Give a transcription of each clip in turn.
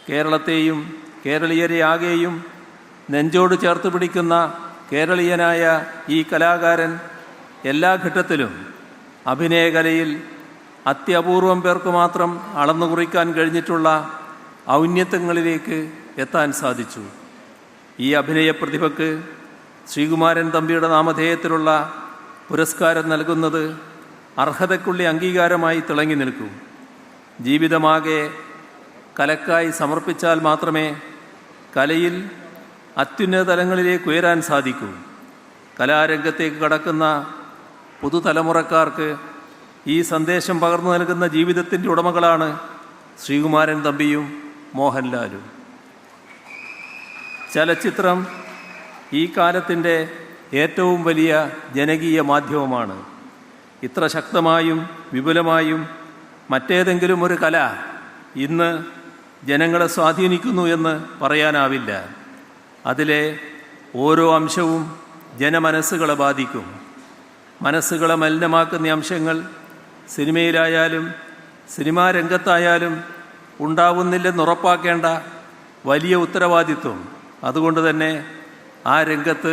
കേരളത്തെയും കേരളീയരെയാകെയും നെഞ്ചോട് ചേർത്ത് പിടിക്കുന്ന കേരളീയനായ ഈ കലാകാരൻ എല്ലാ ഘട്ടത്തിലും അഭിനയകലയിൽ അത്യപൂർവം പേർക്ക് മാത്രം അളന്നു കുറിക്കാൻ കഴിഞ്ഞിട്ടുള്ള ഔന്നത്യങ്ങളിലേക്ക് എത്താൻ സാധിച്ചു. ഈ അഭിനയ പ്രതിഭയ്ക്ക് ശ്രീകുമാരൻ തമ്പിയുടെ നാമധേയത്തിലുള്ള പുരസ്കാരം നൽകുന്നത് അർഹതയ്ക്കുള്ള അംഗീകാരമായി തിളങ്ങി നിൽക്കും. ജീവിതമാകെ കലക്കായി സമർപ്പിച്ചാൽ മാത്രമേ കലയിൽ അത്യുന്നത തലങ്ങളിലേക്ക് ഉയരാൻ സാധിക്കൂ. കലാരംഗത്തേക്ക് കടക്കുന്ന പുതുതലമുറക്കാർക്ക് ഈ സന്ദേശം പകർന്നു നൽകുന്ന ജീവിതത്തിൻ്റെ ഉടമകളാണ് ശ്രീകുമാരൻ തമ്പിയും മോഹൻലാലും. ചലച്ചിത്രം ഈ കാലത്തിൻ്റെ ഏറ്റവും വലിയ ജനകീയ മാധ്യമമാണ്. ഇത്ര ശക്തമായും വിപുലമായും മറ്റേതെങ്കിലും ഒരു കല ഇന്ന് ജനങ്ങളെ സ്വാധീനിക്കുന്നു എന്ന് പറയാനാവില്ല. അതിലെ ഓരോ അംശവും ജനമനസ്സുകളെ ബാധിക്കും. മനസ്സുകളെ മലിനമാക്കുന്ന അംശങ്ങൾ സിനിമയിലായാലും സിനിമാ രംഗത്തായാലും ഉണ്ടാവുന്നില്ലെന്നുറപ്പാക്കേണ്ട വലിയ ഉത്തരവാദിത്വം അതുകൊണ്ട് തന്നെ ആ രംഗത്ത്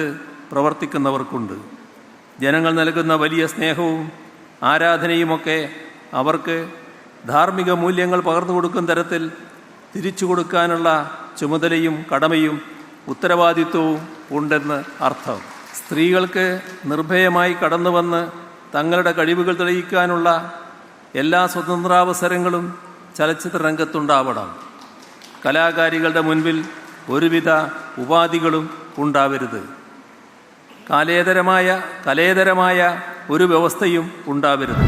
പ്രവർത്തിക്കുന്നവർക്കുണ്ട്. ജനങ്ങൾ നൽകുന്ന വലിയ സ്നേഹവും ആരാധനയുമൊക്കെ അവർക്ക് ധാർമ്മിക മൂല്യങ്ങൾ പകർന്നു കൊടുക്കുന്ന തരത്തിൽ തിരിച്ചു കൊടുക്കാനുള്ള ചുമതലയും കടമയും ഉത്തരവാദിത്വവും ഉണ്ടെന്ന് അർത്ഥം. സ്ത്രീകൾക്ക് നിർഭയമായി കടന്നു വന്ന് തങ്ങളുടെ കഴിവുകൾ തെളിയിക്കാനുള്ള എല്ലാ സ്വതന്ത്രാവസരങ്ങളും ചലച്ചിത്ര രംഗത്തുണ്ടാവണം. കലാകാരികളുടെ മുൻപിൽ ഒരുവിധ ഉപാധികളും ഉണ്ടാവരുത്. കലേതരമായ ഒരു വ്യവസ്ഥയും ഉണ്ടാവരുത്.